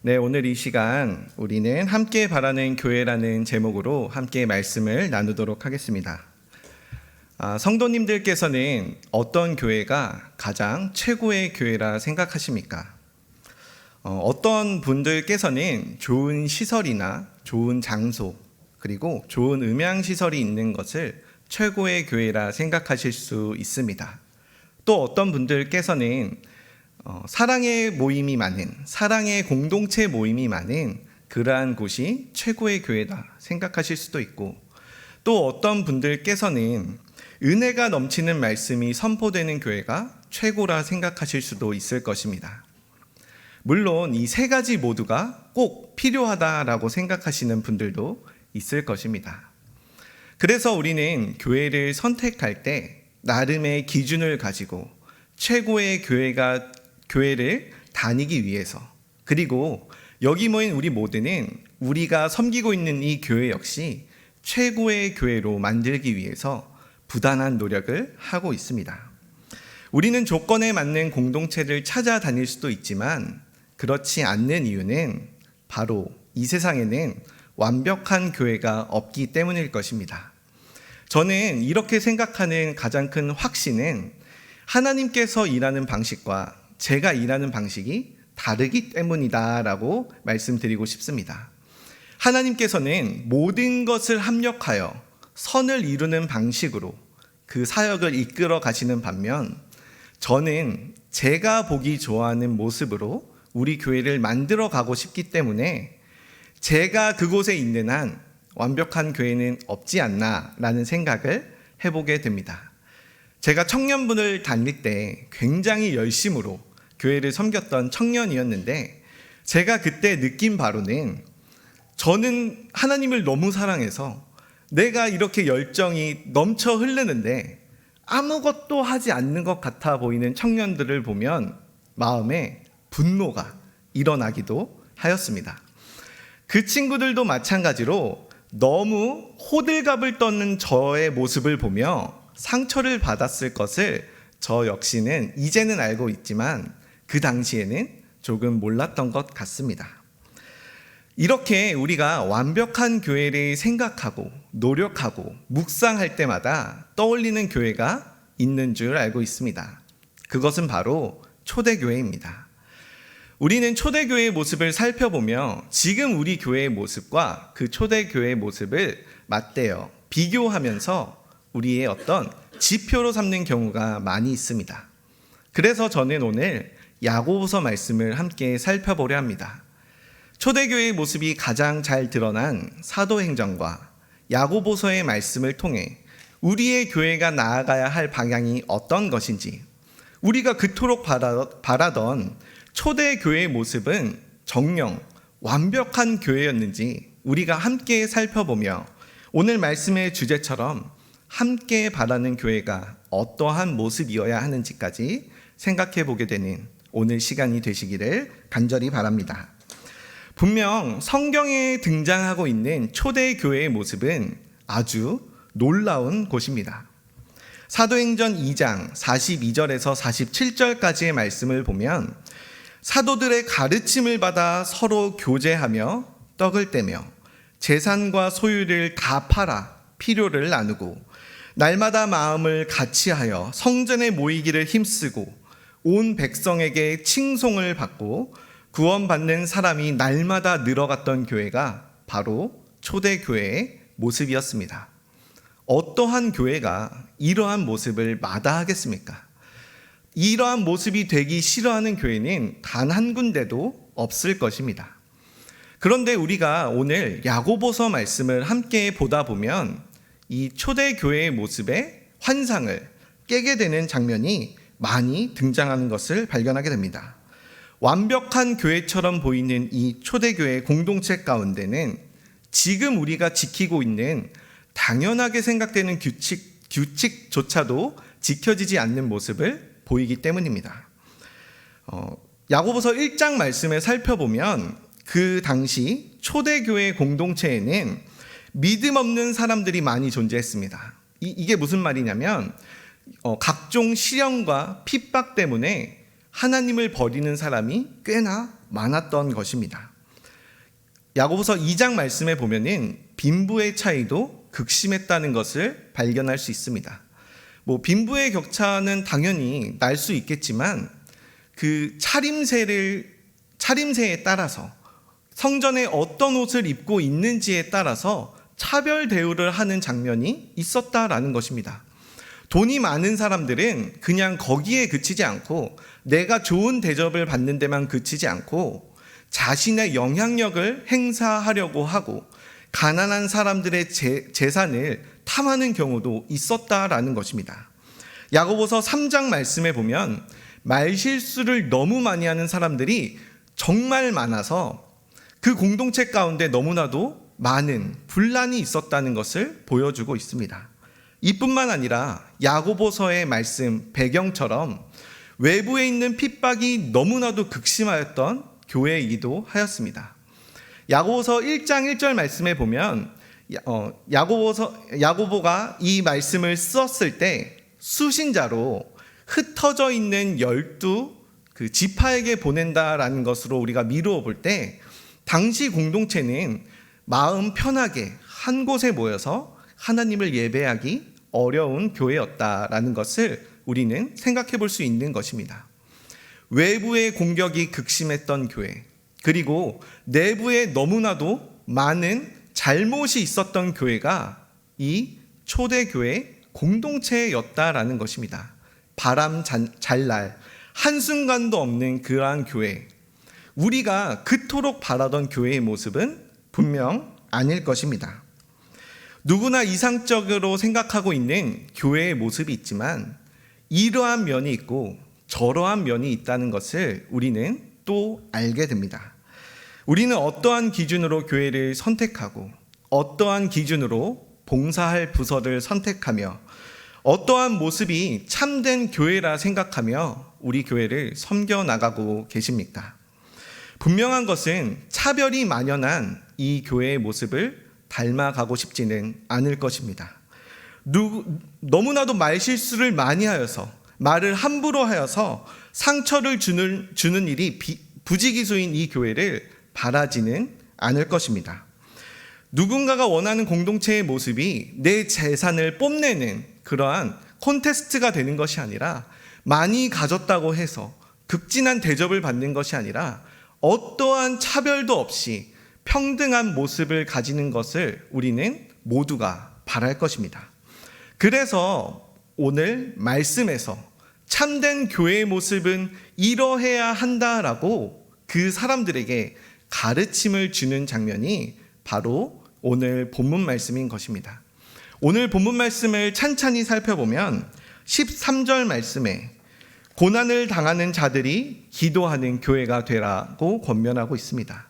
네, 오늘 이 시간 우리는 함께 바라는 교회라는 제목으로 함께 말씀을 나누도록 하겠습니다. 성도님들께서는 어떤 교회가 가장 최고의 교회라 생각하십니까? 어떤 분들께서는 좋은 시설이나 좋은 장소 그리고 좋은 음향시설이 있는 것을 최고의 교회라 생각하실 수 있습니다. 또 어떤 분들께서는 사랑의 모임이 많은, 사랑의 공동체 모임이 많은 그러한 곳이 최고의 교회다 생각하실 수도 있고, 또 어떤 분들께서는 은혜가 넘치는 말씀이 선포되는 교회가 최고라 생각하실 수도 있을 것입니다. 물론 이 세 가지 모두가 꼭 필요하다라고 생각하시는 분들도 있을 것입니다. 그래서 우리는 교회를 선택할 때 나름의 기준을 가지고 최고의 교회를 다니기 위해서, 그리고 여기 모인 우리 모두는 우리가 섬기고 있는 이 교회 역시 최고의 교회로 만들기 위해서 부단한 노력을 하고 있습니다. 우리는 조건에 맞는 공동체를 찾아다닐 수도 있지만 그렇지 않는 이유는 바로 이 세상에는 완벽한 교회가 없기 때문일 것입니다. 저는 이렇게 생각하는 가장 큰 확신은 하나님께서 일하는 방식과 제가 일하는 방식이 다르기 때문이다라고 말씀드리고 싶습니다. 하나님께서는 모든 것을 합력하여 선을 이루는 방식으로 그 사역을 이끌어 가시는 반면, 저는 제가 보기 좋아하는 모습으로 우리 교회를 만들어 가고 싶기 때문에 제가 그곳에 있는 한 완벽한 교회는 없지 않나라는 생각을 해보게 됩니다. 제가 청년분을 다닐 때 굉장히 열심으로 교회를 섬겼던 청년이었는데, 제가 그때 느낀 바로는 저는 하나님을 너무 사랑해서 내가 이렇게 열정이 넘쳐 흐르는데 아무것도 하지 않는 것 같아 보이는 청년들을 보면 마음에 분노가 일어나기도 하였습니다. 그 친구들도 마찬가지로 너무 호들갑을 떠는 저의 모습을 보며 상처를 받았을 것을 저 역시는 이제는 알고 있지만 그 당시에는 조금 몰랐던 것 같습니다. 이렇게 우리가 완벽한 교회를 생각하고 노력하고 묵상할 때마다 떠올리는 교회가 있는 줄 알고 있습니다. 그것은 바로 초대교회입니다. 우리는 초대교회의 모습을 살펴보며 지금 우리 교회의 모습과 그 초대교회의 모습을 맞대어 비교하면서 우리의 어떤 지표로 삼는 경우가 많이 있습니다. 그래서 저는 오늘 야고보서 말씀을 함께 살펴보려 합니다. 초대교회의 모습이 가장 잘 드러난 사도행전과 야고보서의 말씀을 통해 우리의 교회가 나아가야 할 방향이 어떤 것인지, 우리가 그토록 바라던 초대교회의 모습은 정녕 완벽한 교회였는지 우리가 함께 살펴보며 오늘 말씀의 주제처럼 함께 바라는 교회가 어떠한 모습이어야 하는지까지 생각해 보게 되는 오늘 시간이 되시기를 간절히 바랍니다. 분명 성경에 등장하고 있는 초대교회의 모습은 아주 놀라운 곳입니다. 사도행전 2장 42절에서 47절까지의 말씀을 보면 사도들의 가르침을 받아 서로 교제하며 떡을 떼며 재산과 소유를 다 팔아 필요를 나누고 날마다 마음을 같이하여 성전에 모이기를 힘쓰고 온 백성에게 칭송을 받고 구원받는 사람이 날마다 늘어갔던 교회가 바로 초대교회의 모습이었습니다. 어떠한 교회가 이러한 모습을 마다하겠습니까? 이러한 모습이 되기 싫어하는 교회는 단 한 군데도 없을 것입니다. 그런데 우리가 오늘 야고보서 말씀을 함께 보다 보면 이 초대교회의 모습의 환상을 깨게 되는 장면이 많이 등장하는 것을 발견하게 됩니다. 완벽한 교회처럼 보이는 이 초대교회 공동체 가운데는 지금 우리가 지키고 있는 당연하게 생각되는 규칙조차도 지켜지지 않는 모습을 보이기 때문입니다. 야고보서 1장 말씀을 살펴보면 그 당시 초대교회 공동체에는 믿음 없는 사람들이 많이 존재했습니다. 이게 무슨 말이냐면 각종 시련과 핍박 때문에 하나님을 버리는 사람이 꽤나 많았던 것입니다. 야고보서 2장 말씀에 보면은 빈부의 차이도 극심했다는 것을 발견할 수 있습니다. 빈부의 격차는 당연히 날 수 있겠지만 그 차림새에 따라서 성전에 어떤 옷을 입고 있는지에 따라서 차별 대우를 하는 장면이 있었다라는 것입니다. 돈이 많은 사람들은 그냥 거기에 그치지 않고 내가 좋은 대접을 받는 데만 그치지 않고 자신의 영향력을 행사하려고 하고 가난한 사람들의 재산을 탐하는 경우도 있었다라는 것입니다. 야고보서 3장 말씀에 보면 말실수를 너무 많이 하는 사람들이 정말 많아서 그 공동체 가운데 너무나도 많은 분란이 있었다는 것을 보여주고 있습니다. 이뿐만 아니라 야고보서의 말씀 배경처럼 외부에 있는 핍박이 너무나도 극심하였던 교회이기도 하였습니다. 야고보서 1장 1절 말씀에 보면 야고보가 이 말씀을 썼을 때 수신자로 흩어져 있는 12 지파에게 보낸다라는 것으로 우리가 미루어 볼 때 당시 공동체는 마음 편하게 한 곳에 모여서 하나님을 예배하기 어려운 교회였다라는 것을 우리는 생각해 볼 수 있는 것입니다. 외부의 공격이 극심했던 교회, 그리고 내부에 너무나도 많은 잘못이 있었던 교회가 이 초대교회 공동체였다라는 것입니다. 바람 잘 날 한순간도 없는 그러한 교회, 우리가 그토록 바라던 교회의 모습은 분명 아닐 것입니다. 누구나 이상적으로 생각하고 있는 교회의 모습이 있지만 이러한 면이 있고 저러한 면이 있다는 것을 우리는 또 알게 됩니다. 우리는 어떠한 기준으로 교회를 선택하고 어떠한 기준으로 봉사할 부서를 선택하며 어떠한 모습이 참된 교회라 생각하며 우리 교회를 섬겨나가고 계십니까? 분명한 것은 차별이 만연한 이 교회의 모습을 닮아가고 싶지는 않을 것입니다. 너무나도 말실수를 많이 하여서 말을 함부로 하여서 상처를 주는 일이 부지기수인 이 교회를 바라지는 않을 것입니다. 누군가가 원하는 공동체의 모습이 내 재산을 뽐내는 그러한 콘테스트가 되는 것이 아니라 많이 가졌다고 해서 극진한 대접을 받는 것이 아니라 어떠한 차별도 없이 평등한 모습을 가지는 것을 우리는 모두가 바랄 것입니다. 그래서 오늘 말씀에서 참된 교회의 모습은 이러해야 한다라고 그 사람들에게 가르침을 주는 장면이 바로 오늘 본문 말씀인 것입니다. 오늘 본문 말씀을 찬찬히 살펴보면 13절 말씀에 고난을 당하는 자들이 기도하는 교회가 되라고 권면하고 있습니다.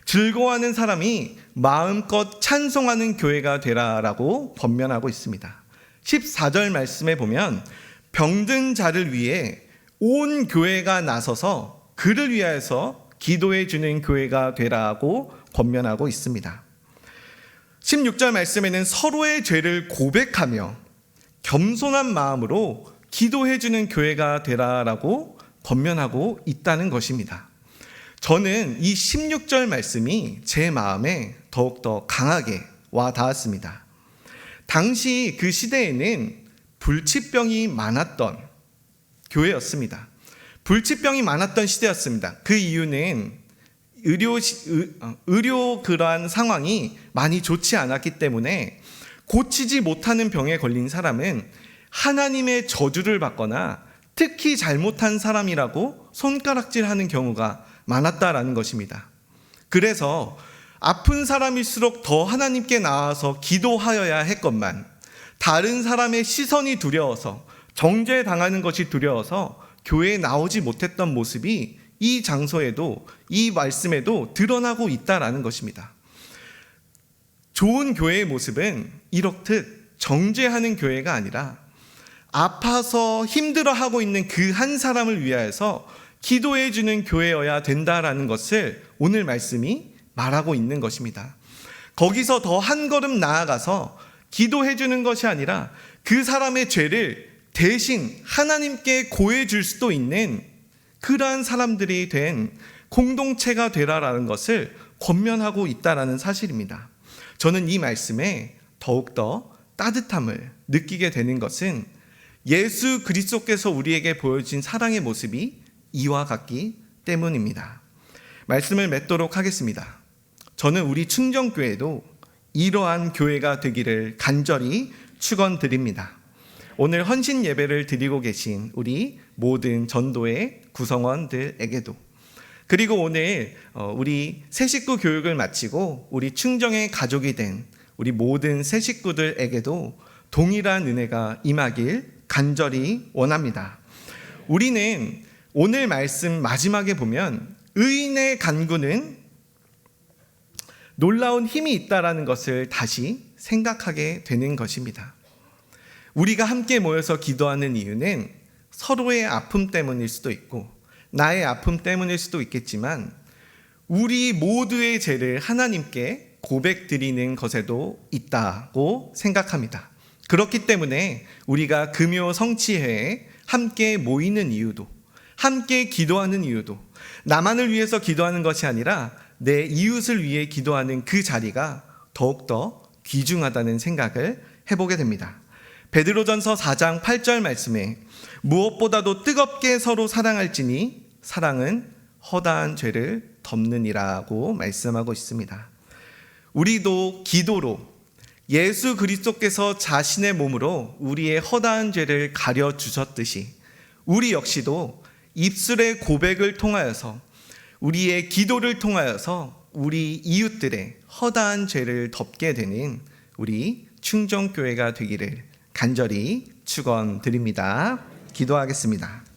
즐거워하는 사람이 마음껏 찬송하는 교회가 되라라고 권면하고 있습니다. 14절 말씀에 보면 병든 자를 위해 온 교회가 나서서 그를 위하여서 기도해 주는 교회가 되라고 권면하고 있습니다. 16절 말씀에는 서로의 죄를 고백하며 겸손한 마음으로 기도해 주는 교회가 되라라고 권면하고 있다는 것입니다. 저는 이 16절 말씀이 제 마음에 더욱더 강하게 와 닿았습니다. 당시 그 시대에는 불치병이 많았던 교회였습니다. 불치병이 많았던 시대였습니다. 그 이유는 의료 그러한 상황이 많이 좋지 않았기 때문에 고치지 못하는 병에 걸린 사람은 하나님의 저주를 받거나 특히 잘못한 사람이라고 손가락질하는 경우가 많았다라는 것입니다. 그래서 아픈 사람일수록 더 하나님께 나와서 기도하여야 했건만 다른 사람의 시선이 두려워서 정죄당하는 것이 두려워서 교회에 나오지 못했던 모습이 이 장소에도 이 말씀에도 드러나고 있다라는 것입니다. 좋은 교회의 모습은 이렇듯 정죄하는 교회가 아니라 아파서 힘들어하고 있는 그 한 사람을 위하여서 기도해 주는 교회여야 된다라는 것을 오늘 말씀이 말하고 있는 것입니다. 거기서 더 한 걸음 나아가서 기도해 주는 것이 아니라 그 사람의 죄를 대신 하나님께 고해 줄 수도 있는 그러한 사람들이 된 공동체가 되라라는 것을 권면하고 있다라는 사실입니다. 저는 이 말씀에 더욱더 따뜻함을 느끼게 되는 것은 예수 그리스도께서 우리에게 보여준 사랑의 모습이 이와 같기 때문입니다. 말씀을 맺도록 하겠습니다. 저는 우리 충정교회도 이러한 교회가 되기를 간절히 축원드립니다. 오늘 헌신 예배를 드리고 계신 우리 모든 전도의 구성원들에게도, 그리고 오늘 우리 새 식구 교육을 마치고 우리 충정의 가족이 된 우리 모든 새 식구들에게도 동일한 은혜가 임하길 간절히 원합니다. 우리는 오늘 말씀 마지막에 보면 의인의 간구는 놀라운 힘이 있다라는 것을 다시 생각하게 되는 것입니다. 우리가 함께 모여서 기도하는 이유는 서로의 아픔 때문일 수도 있고 나의 아픔 때문일 수도 있겠지만 우리 모두의 죄를 하나님께 고백드리는 것에도 있다고 생각합니다. 그렇기 때문에 우리가 금요 성취회에 함께 모이는 이유도, 함께 기도하는 이유도 나만을 위해서 기도하는 것이 아니라 내 이웃을 위해 기도하는 그 자리가 더욱더 귀중하다는 생각을 해보게 됩니다. 베드로전서 4장 8절 말씀에 무엇보다도 뜨겁게 서로 사랑할지니 사랑은 허다한 죄를 덮느니라고 말씀하고 있습니다. 우리도 기도로 예수 그리스도께서 자신의 몸으로 우리의 허다한 죄를 가려주셨듯이 우리 역시도 입술의 고백을 통하여서 우리의 기도를 통하여서 우리 이웃들의 허다한 죄를 덮게 되는 우리 충정교회가 되기를 간절히 축원드립니다. 기도하겠습니다.